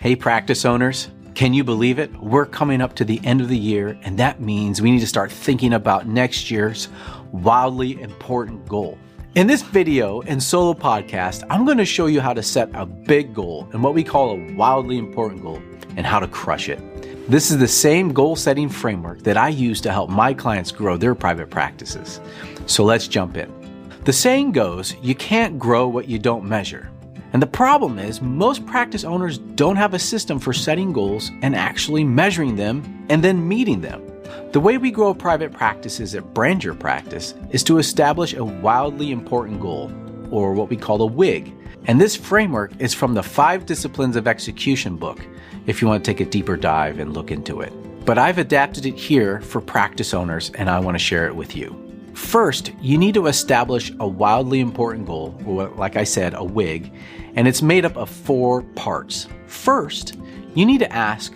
Hey, practice owners, can you believe it? We're coming up to the end of the year, and that means we need to start thinking about next year's wildly important goal. In this video and solo podcast, I'm going to show you how to set a big goal and what we call a wildly important goal and how to crush it. This is the same goal-setting framework that I use to help my clients grow their private practices. So let's jump in. The saying goes, you can't grow what you don't measure. And the problem is most practice owners don't have a system for setting goals and actually measuring them and then meeting them. The way we grow private practices at Brand Your Practice is to establish a wildly important goal, or what we call a WIG. And this framework is from the 5 Disciplines of Execution book, if you want to take a deeper dive and look into it. But I've adapted it here for practice owners, and I want to share it with you. First, you need to establish a wildly important goal, or like I said, a WIG, and it's made up of 4 parts. First, you need to ask,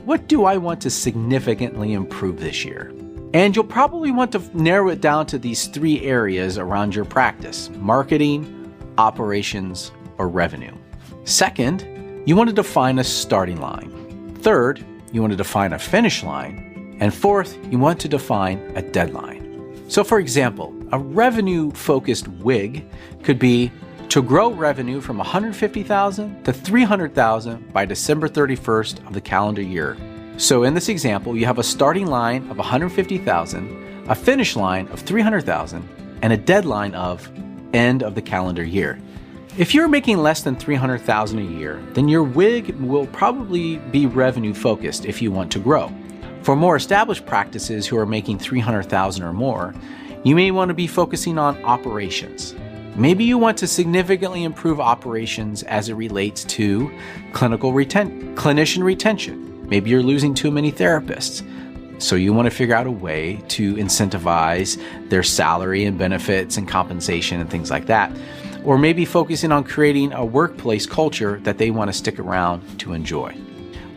what do I want to significantly improve this year? And you'll probably want to narrow it down to these 3 areas around your practice: marketing, operations, or revenue. Second, you want to define a starting line. Third, you want to define a finish line. And fourth, you want to define a deadline. So for example, a revenue-focused WIG could be to grow revenue from $150,000 to $300,000 by December 31st of the calendar year. So in this example, you have a starting line of $150,000, a finish line of $300,000, and a deadline of end of the calendar year. If you're making less than $300,000 a year, then your WIG will probably be revenue-focused if you want to grow. For more established practices who are making $300,000 or more, you may want to be focusing on operations. Maybe you want to significantly improve operations as it relates to clinician retention. Maybe you're losing too many therapists, so you want to figure out a way to incentivize their salary and benefits and compensation and things like that. Or maybe focusing on creating a workplace culture that they want to stick around to enjoy.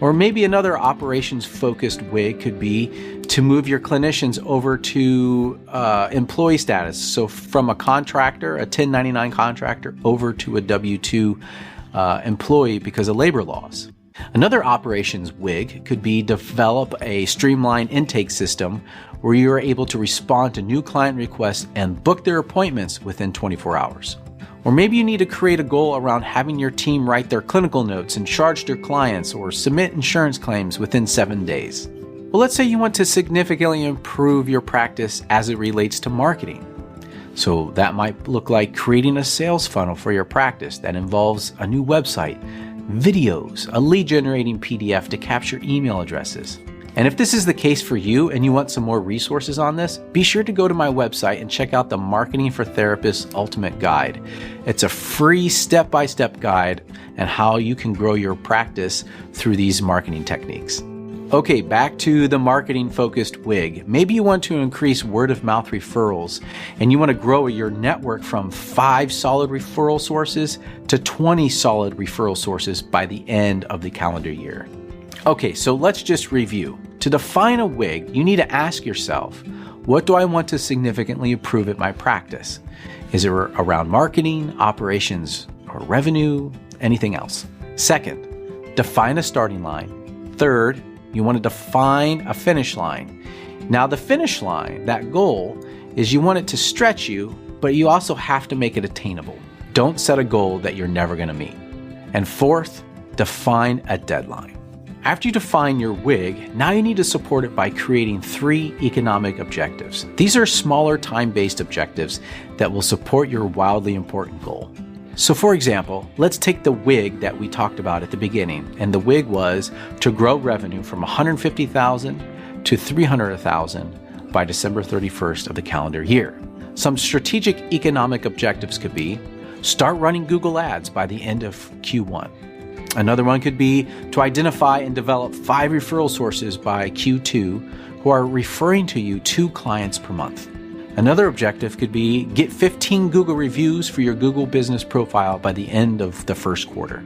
Or maybe another operations-focused WIG could be to move your clinicians over to employee status. So from a contractor, a 1099 contractor, over to a W-2 employee because of labor laws. Another operations WIG could be develop a streamlined intake system where you are able to respond to new client requests and book their appointments within 24 hours. Or maybe you need to create a goal around having your team write their clinical notes and charge their clients or submit insurance claims within 7 days. Well, let's say you want to significantly improve your practice as it relates to marketing. So that might look like creating a sales funnel for your practice that involves a new website, videos, a lead generating PDF to capture email addresses. And if this is the case for you and you want some more resources on this, be sure to go to my website and check out the Marketing for Therapists Ultimate Guide. It's a free step-by-step guide on how you can grow your practice through these marketing techniques. Okay, back to the marketing-focused WIG. Maybe you want to increase word-of-mouth referrals and you want to grow your network from 5 solid referral sources to 20 solid referral sources by the end of the calendar year. Okay, so let's just review. To define a WIG, you need to ask yourself, what do I want to significantly improve at my practice? Is it around marketing, operations, or revenue, anything else? Second, define a starting line. Third, you want to define a finish line. Now the finish line, that goal, is you want it to stretch you, but you also have to make it attainable. Don't set a goal that you're never going to meet. And fourth, define a deadline. After you define your WIG, now you need to support it by creating 3 economic objectives. These are smaller time-based objectives that will support your wildly important goal. So for example, let's take the WIG that we talked about at the beginning, and the WIG was to grow revenue from $150,000 to $300,000 by December 31st of the calendar year. Some strategic economic objectives could be start running Google Ads by the end of Q1. Another one could be to identify and develop 5 referral sources by Q2 who are referring to you 2 clients per month. Another objective could be get 15 Google reviews for your Google business profile by the end of the first quarter.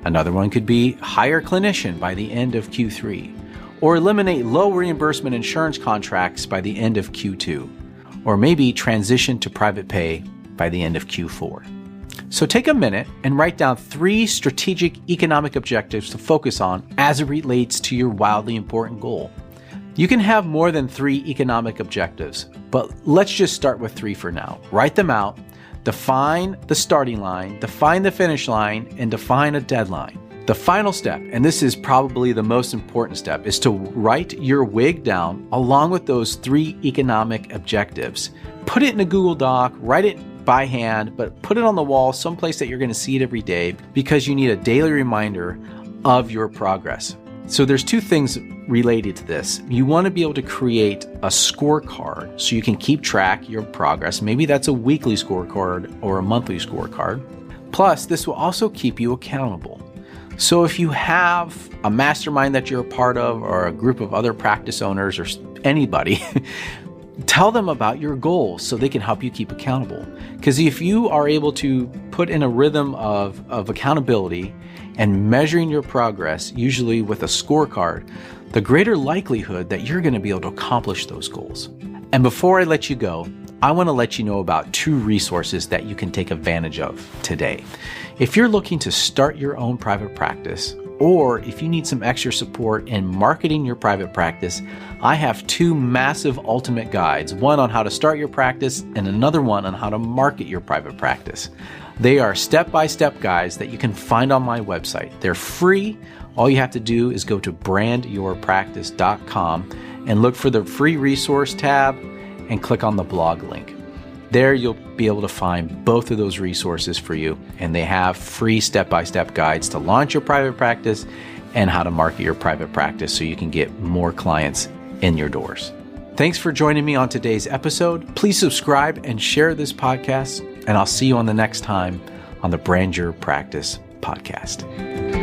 Another one could be hire a clinician by the end of Q3, or eliminate low reimbursement insurance contracts by the end of Q2, or maybe transition to private pay by the end of Q4. So take a minute and write down 3 strategic economic objectives to focus on as it relates to your wildly important goal. You can have more than 3 economic objectives, but let's just start with 3 for now. Write them out, define the starting line, define the finish line, and define a deadline. The final step, and this is probably the most important step, is to write your WIG down along with those 3 economic objectives. Put it in a Google Doc, write it by hand, but put it on the wall someplace that you're going to see it every day because you need a daily reminder of your progress. So there's 2 things related to this. You want to be able to create a scorecard so you can keep track of your progress. Maybe that's a weekly scorecard or a monthly scorecard. Plus, this will also keep you accountable. So if you have a mastermind that you're a part of or a group of other practice owners or anybody, tell them about your goals so they can help you keep accountable. Because if you are able to put in a rhythm of accountability and measuring your progress, usually with a scorecard, the greater likelihood that you're going to be able to accomplish those goals. And before I let you go, I want to let you know about 2 resources that you can take advantage of today. If you're looking to start your own private practice, or if you need some extra support in marketing your private practice, I have 2 massive ultimate guides, one on how to start your practice and another one on how to market your private practice. They are step-by-step guides that you can find on my website. They're free. All you have to do is go to brandyourpractice.com and look for the free resource tab and click on the blog link. There you'll be able to find both of those resources for you, and they have free step-by-step guides to launch your private practice and how to market your private practice so you can get more clients in your doors. Thanks for joining me on today's episode. Please subscribe and share this podcast, and I'll see you on the next time on the Brand Your Practice podcast.